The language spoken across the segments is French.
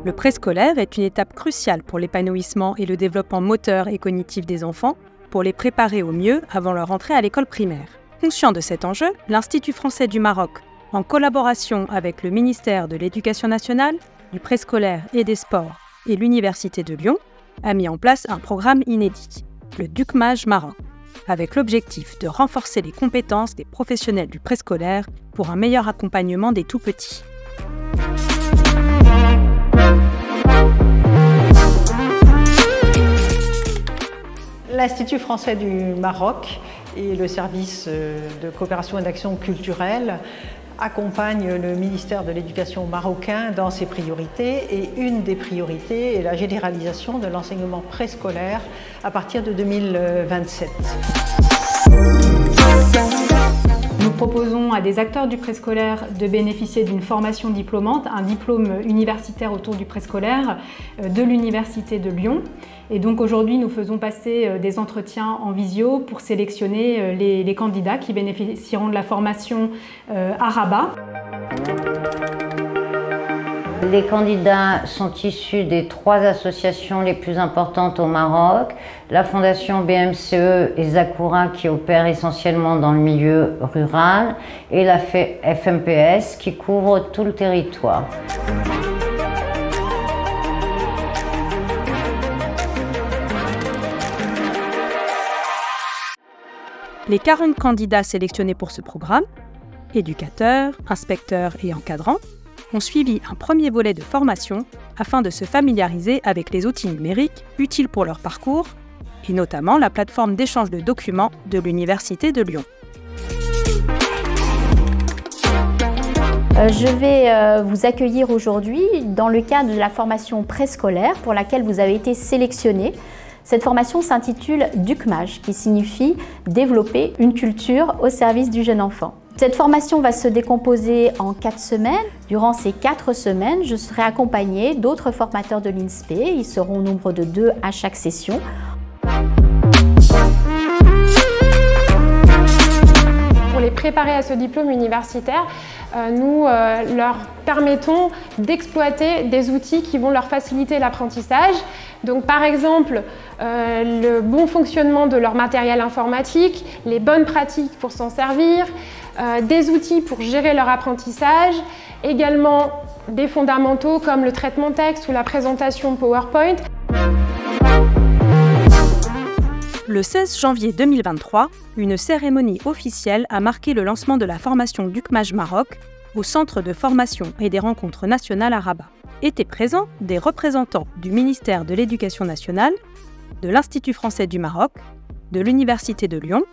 Le préscolaire est une étape cruciale pour l'épanouissement et le développement moteur et cognitif des enfants, pour les préparer au mieux avant leur entrée à l'école primaire. Conscient de cet enjeu, l'Institut français du Maroc, en collaboration avec le ministère de l'Éducation nationale, du préscolaire et des sports et l'Université de Lyon, a mis en place un programme inédit, le DUCMAJ Maroc, avec l'objectif de renforcer les compétences des professionnels du préscolaire pour un meilleur accompagnement des tout-petits. L'Institut français du Maroc et le service de coopération et d'action culturelle accompagnent le ministère de l'Éducation marocain dans ses priorités, et une des priorités est la généralisation de l'enseignement préscolaire à partir de 2027. Nous proposons à des acteurs du préscolaire de bénéficier d'une formation diplômante, un diplôme universitaire autour du préscolaire de l'Université de Lyon. Et donc aujourd'hui, nous faisons passer des entretiens en visio pour sélectionner les candidats qui bénéficieront de la formation à Rabat. Les candidats sont issus des 3 associations les plus importantes au Maroc, la Fondation BMCE et Zakura qui opèrent essentiellement dans le milieu rural, et la FMPS qui couvre tout le territoire. Les 40 candidats sélectionnés pour ce programme, éducateurs, inspecteurs et encadrants, ont suivi un premier volet de formation afin de se familiariser avec les outils numériques utiles pour leur parcours, et notamment la plateforme d'échange de documents de l'Université de Lyon. Je vais vous accueillir aujourd'hui dans le cadre de la formation préscolaire pour laquelle vous avez été sélectionné. Cette formation s'intitule DUCMAJ, qui signifie « Développer une culture au service du jeune enfant ». Cette formation va se décomposer en 4 semaines. Durant ces 4 semaines, je serai accompagnée d'autres formateurs de l'INSPE. Ils seront au nombre de 2 à chaque session. Pour les préparer à ce diplôme universitaire, nous leur permettons d'exploiter des outils qui vont leur faciliter l'apprentissage. Donc par exemple, le bon fonctionnement de leur matériel informatique, les bonnes pratiques pour s'en servir, des outils pour gérer leur apprentissage, également des fondamentaux comme le traitement texte ou la présentation PowerPoint. Le 16 janvier 2023, une cérémonie officielle a marqué le lancement de la formation DUCMAJ Maroc au Centre de formation et des rencontres nationales à Rabat. Étaient présents des représentants du ministère de l'Éducation nationale, de l'Institut français du Maroc, de l'Université de Lyon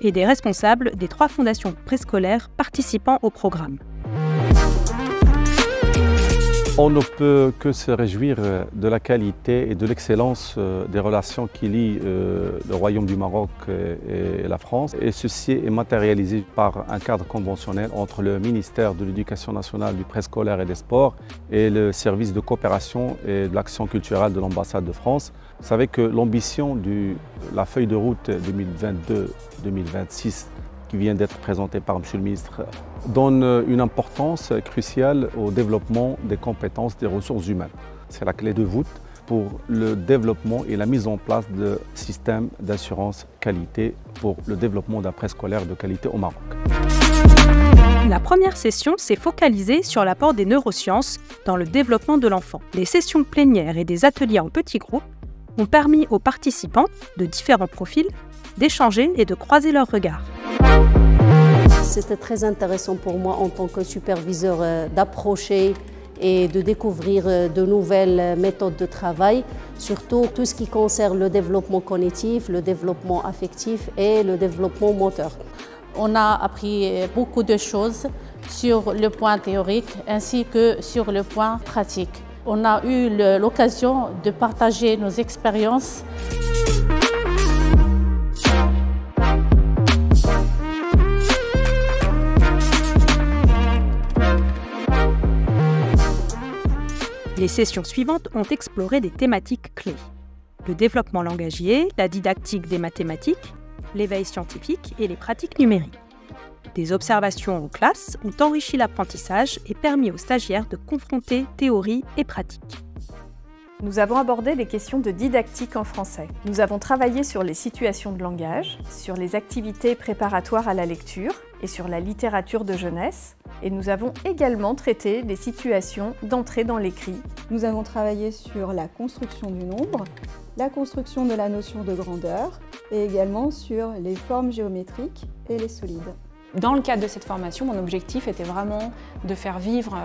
et des responsables des 3 fondations préscolaires participant au programme. On ne peut que se réjouir de la qualité et de l'excellence des relations qui lient le Royaume du Maroc et la France. Et ceci est matérialisé par un cadre conventionnel entre le ministère de l'Éducation nationale, du préscolaire et des sports et le service de coopération et de l'action culturelle de l'ambassade de France. Vous savez que l'ambition de la feuille de route 2022-2026 qui vient d'être présentée par M. le ministre donne une importance cruciale au développement des compétences des ressources humaines. C'est la clé de voûte pour le développement et la mise en place de systèmes d'assurance qualité pour le développement d'un préscolaire de qualité au Maroc. La première session s'est focalisée sur l'apport des neurosciences dans le développement de l'enfant. Les sessions plénières et des ateliers en petits groupes ont permis aux participants de différents profils d'échanger et de croiser leurs regards. C'était très intéressant pour moi en tant que superviseur d'approcher et de découvrir de nouvelles méthodes de travail, surtout tout ce qui concerne le développement cognitif, le développement affectif et le développement moteur. On a appris beaucoup de choses sur le point théorique ainsi que sur le point pratique. On a eu l'occasion de partager nos expériences. Les sessions suivantes ont exploré des thématiques clés. Le développement langagier, la didactique des mathématiques, l'éveil scientifique et les pratiques numériques. Des observations en classe ont enrichi l'apprentissage et permis aux stagiaires de confronter théorie et pratique. Nous avons abordé les questions de didactique en français. Nous avons travaillé sur les situations de langage, sur les activités préparatoires à la lecture et sur la littérature de jeunesse. Et nous avons également traité les situations d'entrée dans l'écrit. Nous avons travaillé sur la construction du nombre, la construction de la notion de grandeur et également sur les formes géométriques et les solides. Dans le cadre de cette formation, mon objectif était vraiment de faire vivre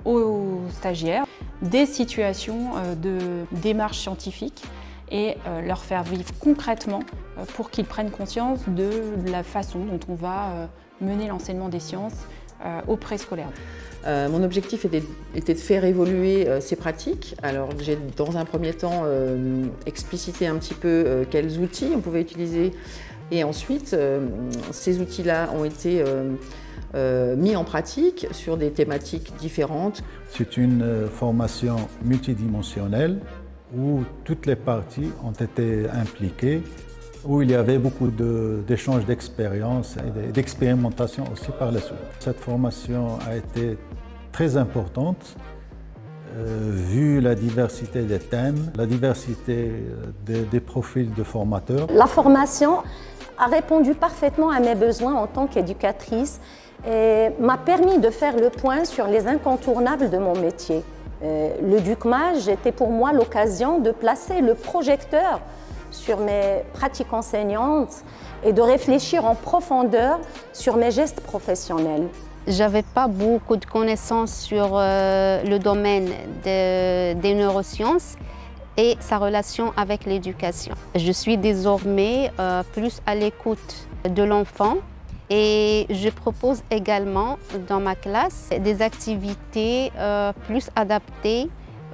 aux stagiaires des situations de démarche scientifique et leur faire vivre concrètement pour qu'ils prennent conscience de la façon dont on va mener l'enseignement des sciences au préscolaire. Mon objectif était de faire évoluer ces pratiques. Alors j'ai dans un premier temps explicité un petit peu quels outils on pouvait utiliser et ensuite ces outils-là ont été mis en pratique sur des thématiques différentes. C'est une formation multidimensionnelle où toutes les parties ont été impliquées, où il y avait beaucoup d'échanges d'expériences et d'expérimentation aussi par la suite. Cette formation a été très importante vu la diversité des thèmes, la diversité des profils de formateurs. La formation a répondu parfaitement à mes besoins en tant qu'éducatrice et m'a permis de faire le point sur les incontournables de mon métier. Le DUCMAJ était pour moi l'occasion de placer le projecteur sur mes pratiques enseignantes et de réfléchir en profondeur sur mes gestes professionnels. J'avais pas beaucoup de connaissances sur le domaine des neurosciences et sa relation avec l'éducation. Je suis désormais plus à l'écoute de l'enfant et je propose également dans ma classe des activités plus adaptées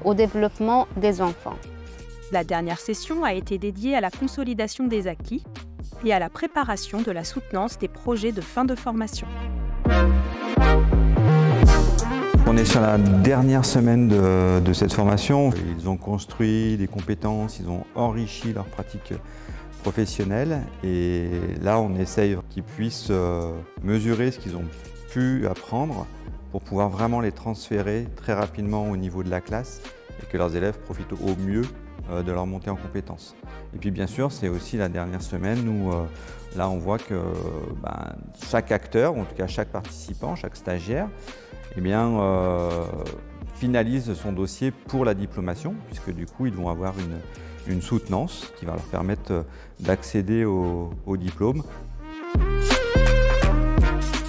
au développement des enfants. La dernière session a été dédiée à la consolidation des acquis et à la préparation de la soutenance des projets de fin de formation. On est sur la dernière semaine de cette formation. Ils ont construit des compétences, ils ont enrichi leur pratique professionnelle et là on essaye qu'ils puissent mesurer ce qu'ils ont pu apprendre pour pouvoir vraiment les transférer très rapidement au niveau de la classe et que leurs élèves profitent au mieux de leur montée en compétences. Et puis bien sûr, c'est aussi la dernière semaine où là on voit que chaque acteur, ou en tout cas chaque participant, chaque stagiaire, eh bien, finalise son dossier pour la diplomation, puisque du coup ils vont avoir une soutenance qui va leur permettre d'accéder au diplôme.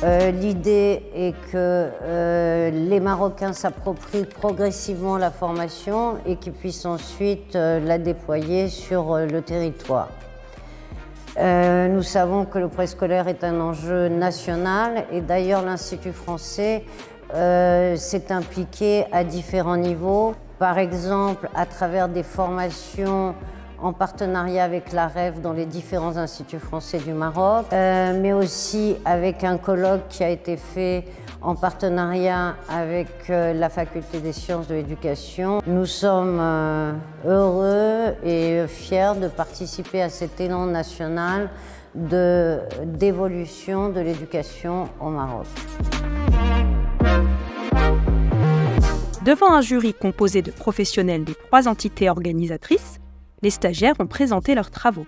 L'idée est que les Marocains s'approprient progressivement la formation et qu'ils puissent ensuite la déployer sur le territoire. Nous savons que le préscolaire est un enjeu national et d'ailleurs l'Institut français s'est impliqué à différents niveaux. Par exemple, à travers des formations en partenariat avec l'AREF dans les différents instituts français du Maroc, mais aussi avec un colloque qui a été fait en partenariat avec la Faculté des sciences de l'éducation. Nous sommes heureux et fiers de participer à cet élan national d'évolution de l'éducation au Maroc. Devant un jury composé de professionnels des 3 entités organisatrices, les stagiaires ont présenté leurs travaux.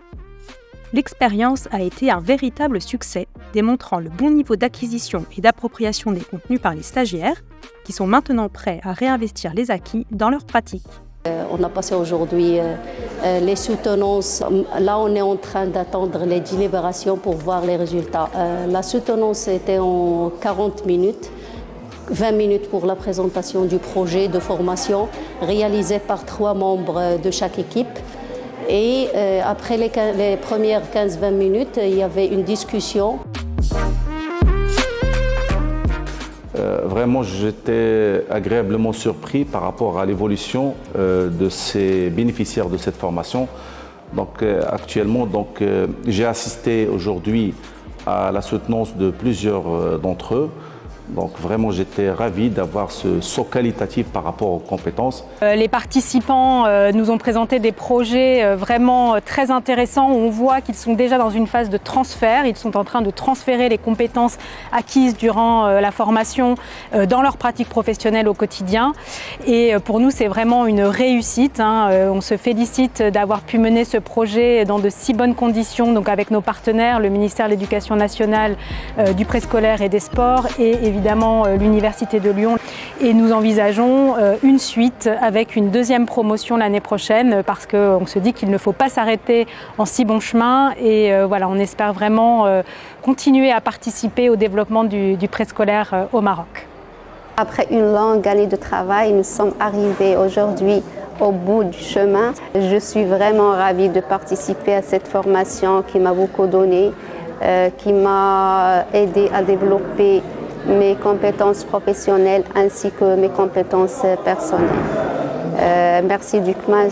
L'expérience a été un véritable succès, démontrant le bon niveau d'acquisition et d'appropriation des contenus par les stagiaires, qui sont maintenant prêts à réinvestir les acquis dans leur pratique. On a passé aujourd'hui les soutenances. Là, on est en train d'attendre les délibérations pour voir les résultats. La soutenance était en 40 minutes. 20 minutes pour la présentation du projet de formation réalisé par 3 membres de chaque équipe. Et après les premières 15-20 minutes, il y avait une discussion. Vraiment, j'étais agréablement surpris par rapport à l'évolution de ces bénéficiaires de cette formation. Donc, actuellement, j'ai assisté aujourd'hui à la soutenance de plusieurs d'entre eux. Donc vraiment, j'étais ravi d'avoir ce saut qualitatif par rapport aux compétences. Les participants nous ont présenté des projets vraiment très intéressants où on voit qu'ils sont déjà dans une phase de transfert. Ils sont en train de transférer les compétences acquises durant la formation dans leur pratique professionnelle au quotidien. Et pour nous, c'est vraiment une réussite. On se félicite d'avoir pu mener ce projet dans de si bonnes conditions, donc avec nos partenaires, le ministère de l'Éducation nationale, du préscolaire et des sports et évidemment l'Université de Lyon. Et nous envisageons une suite avec une deuxième promotion l'année prochaine parce qu'on se dit qu'il ne faut pas s'arrêter en si bon chemin et voilà, on espère vraiment continuer à participer au développement du préscolaire au Maroc. Après une longue année de travail, nous sommes arrivés aujourd'hui au bout du chemin. Je suis vraiment ravie de participer à cette formation qui m'a beaucoup donné, qui m'a aidé à développer mes compétences professionnelles ainsi que mes compétences personnelles. Merci DUCMAJ.